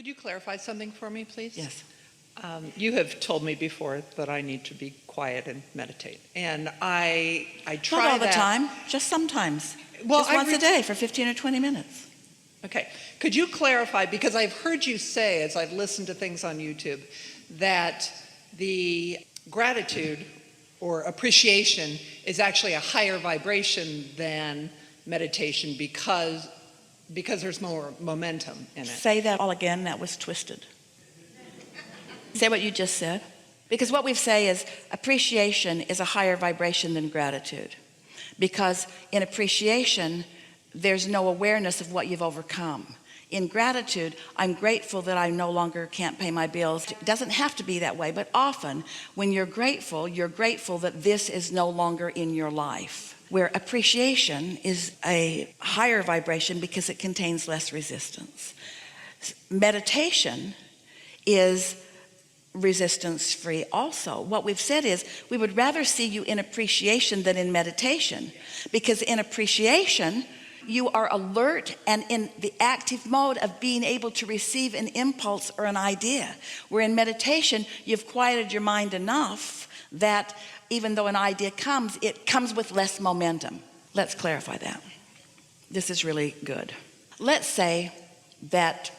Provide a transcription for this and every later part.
Could you clarify something for me, please? Yes. You have told me before that I need to be quiet and meditate, and I try Not all the that. time, just sometimes. Well, just once a day for 15 or 20 minutes. Okay. Could you clarify, because I've heard you say, as I've listened to things on YouTube, that the gratitude or appreciation is actually a higher vibration than meditation because there's more momentum in it. Say that all again, that was twisted. Say what you just said. Because what we say is appreciation is a higher vibration than gratitude. Because in appreciation, there's no awareness of what you've overcome. In gratitude, I'm grateful that I no longer can't pay my bills. It doesn't have to be that way, but often when you're grateful that this is no longer in your life. Where appreciation is a higher vibration because it contains less resistance. Meditation is resistance free also. What we've said is we would rather see you in appreciation than in meditation, because in appreciation you are alert and in the active mode of being able to receive an impulse or an idea, where in meditation you've quieted your mind enough that even though an idea comes, it comes with less momentum. Let's clarify that. This is really good. Let's say that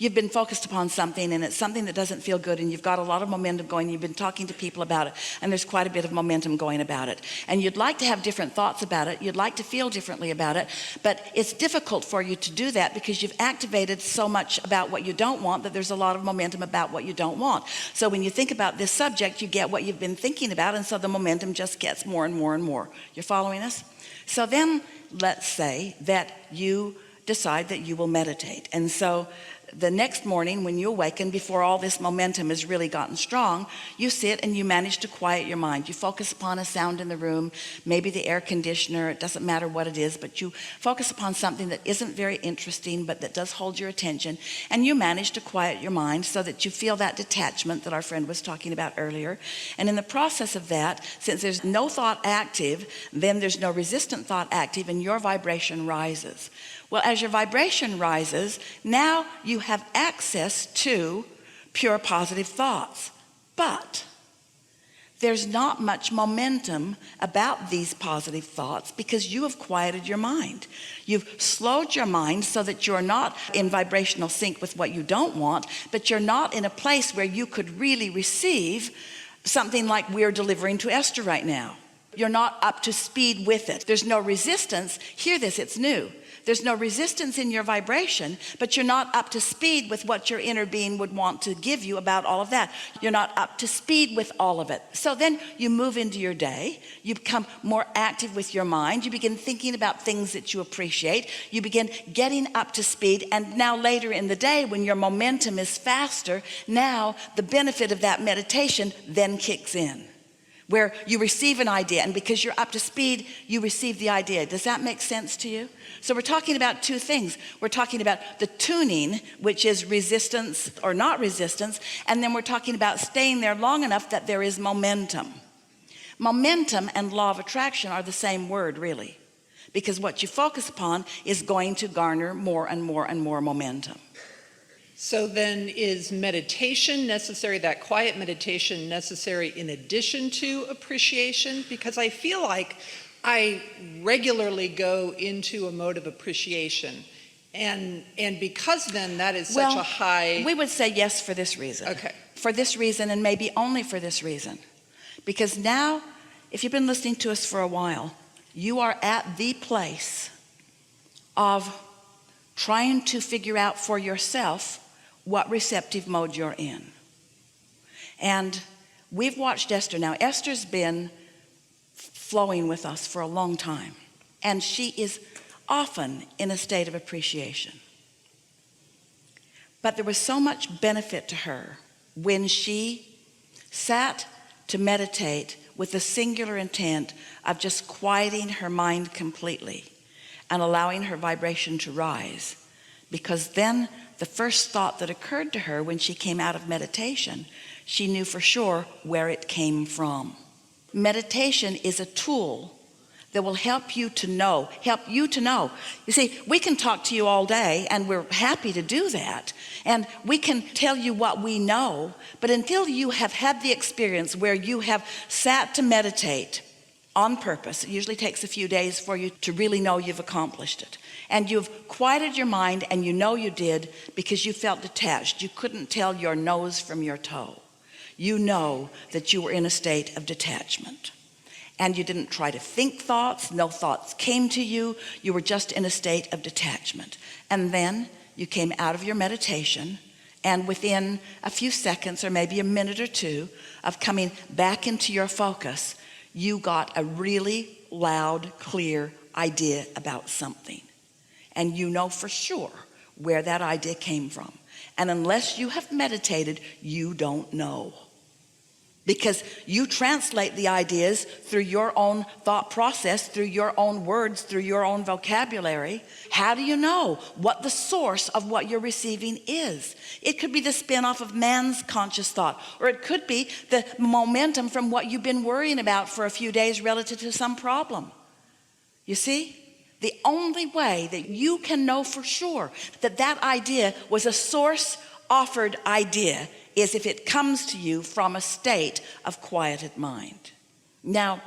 you've been focused upon something and it's something that doesn't feel good, and you've got a lot of momentum going. You've been talking to people about it and there's quite a bit of momentum going about it, and you'd like to have different thoughts about it. You'd like to feel differently about it, but it's difficult for you to do that because you've activated so much about what you don't want that there's a lot of momentum about what you don't want. So when you think about this subject, you get what you've been thinking about, and so the momentum just gets more and more and more. You're following us? So then let's say that you decide that you will meditate, and so the next morning when you awaken, before all this momentum has really gotten strong, you sit and you manage to quiet your mind. You focus upon a sound in the room, maybe the air conditioner, it doesn't matter what it is, but you focus upon something that isn't very interesting but that does hold your attention, and you manage to quiet your mind so that you feel that detachment that our friend was talking about earlier. And in the process of that, since there's no thought active, then there's no resistant thought active, and your vibration rises. Well, as your vibration rises, now you have access to pure positive thoughts. But there's not much momentum about these positive thoughts because you have quieted your mind. You've slowed your mind so that you're not in vibrational sync with what you don't want, but you're not in a place where you could really receive something like we're delivering to Esther right now. You're not up to speed with it. There's no resistance. Hear this, it's new. There's no resistance in your vibration, but you're not up to speed with what your inner being would want to give you about all of that. You're not up to speed with all of it. So then you move into your day, you become more active with your mind, you begin thinking about things that you appreciate, you begin getting up to speed, and now later in the day when your momentum is faster, now the benefit of that meditation then kicks in, where you receive an idea, and because you're up to speed, you receive the idea. Does that make sense to you? So we're talking about two things. We're talking about the tuning, which is resistance or not resistance, and then we're talking about staying there long enough that there is momentum. Momentum and law of attraction are the same word, really, because what you focus upon is going to garner more and more and more momentum. So then is meditation necessary, that quiet meditation necessary in addition to appreciation? Because I feel like I regularly go into a mode of appreciation, and because then that is such a high... We would say yes for this reason. Okay. For this reason, and maybe only for this reason. Because now, if you've been listening to us for a while, you are at the place of trying to figure out for yourself what receptive mode you're in. And we've watched Esther now. Esther's been flowing with us for a long time, and she is often in a state of appreciation. But there was so much benefit to her when she sat to meditate with the singular intent of just quieting her mind completely and allowing her vibration to rise, because then the first thought that occurred to her when she came out of meditation, she knew for sure where it came from. Meditation is a tool that will help you to know. You see, we can talk to you all day, and we're happy to do that. And we can tell you what we know, but until you have had the experience where you have sat to meditate on purpose, it usually takes a few days for you to really know you've accomplished it. And you've quieted your mind, and you know you did because you felt detached. You couldn't tell your nose from your toe. You know that you were in a state of detachment. And you didn't try to think thoughts, no thoughts came to you. You were just in a state of detachment. And then you came out of your meditation, and within a few seconds or maybe a minute or two of coming back into your focus, you got a really loud, clear idea about something. And you know for sure where that idea came from. And unless you have meditated, you don't know. Because you translate the ideas through your own thought process, through your own words, through your own vocabulary. How do you know what the source of what you're receiving is? It could be the spin-off of man's conscious thought, or it could be the momentum from what you've been worrying about for a few days relative to some problem. You see? The only way that you can know for sure that that idea was a source offered idea is if it comes to you from a state of quieted mind. Now,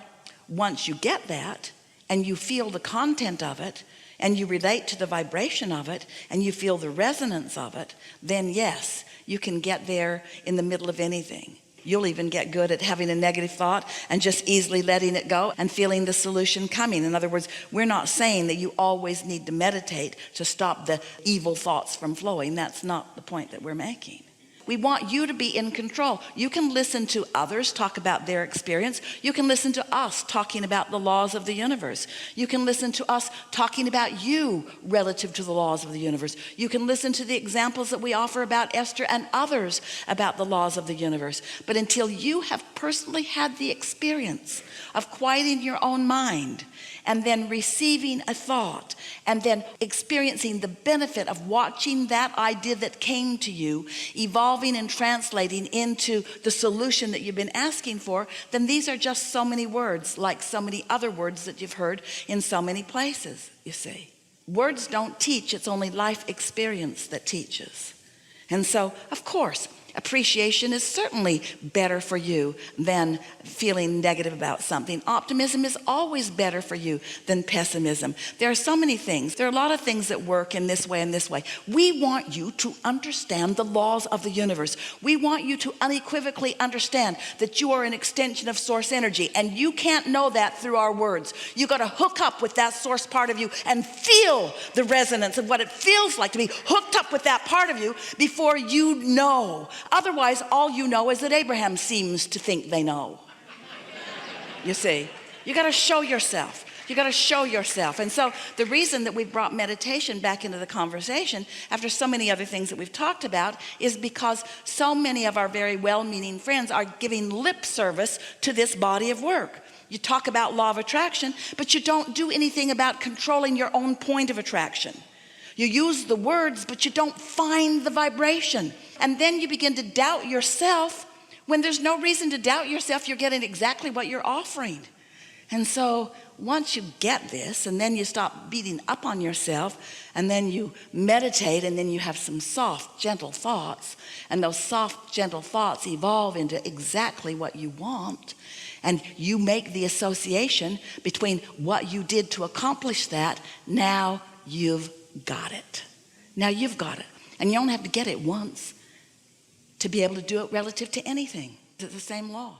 once you get that and you feel the content of it and you relate to the vibration of it and you feel the resonance of it, then yes, you can get there in the middle of anything. You'll even get good at having a negative thought and just easily letting it go and feeling the solution coming. In other words, we're not saying that you always need to meditate to stop the evil thoughts from flowing. That's not the point that we're making. We want you to be in control. You can listen to others talk about their experience. You can listen to us talking about the laws of the universe. You can listen to us talking about you relative to the laws of the universe. You can listen to the examples that we offer about Esther and others about the laws of the universe. But until you have personally had the experience of quieting your own mind and then receiving a thought and then experiencing the benefit of watching that idea that came to you evolving and translating into the solution that you've been asking for, then these are just so many words, like so many other words that you've heard in so many places, you see. Words don't teach, it's only life experience that teaches. And so, of course, appreciation is certainly better for you than feeling negative about something. Optimism is always better for you than pessimism. There are so many things. There are a lot of things that work in this way and this way. We want you to understand the laws of the universe. We want you to unequivocally understand that you are an extension of source energy, and you can't know that through our words. You got to hook up with that source part of you and feel the resonance of what it feels like to be hooked up with that part of you before you know. Otherwise, all you know is that Abraham seems to think they know. You see, you got to show yourself. You got to show yourself. And so the reason that we brought meditation back into the conversation after so many other things that we've talked about is because so many of our very well-meaning friends are giving lip service to this body of work. You talk about law of attraction, but you don't do anything about controlling your own point of attraction. You use the words, but you don't find the vibration. And then you begin to doubt yourself when there's no reason to doubt yourself. You're getting exactly what you're offering. And so once you get this, and then you stop beating up on yourself, and then you meditate, and then you have some soft, gentle thoughts, and those soft, gentle thoughts evolve into exactly what you want, and you make the association between what you did to accomplish that. Now you've got it. Now you've got it. And you don't have to get it once to be able to do it relative to anything. It's the same law.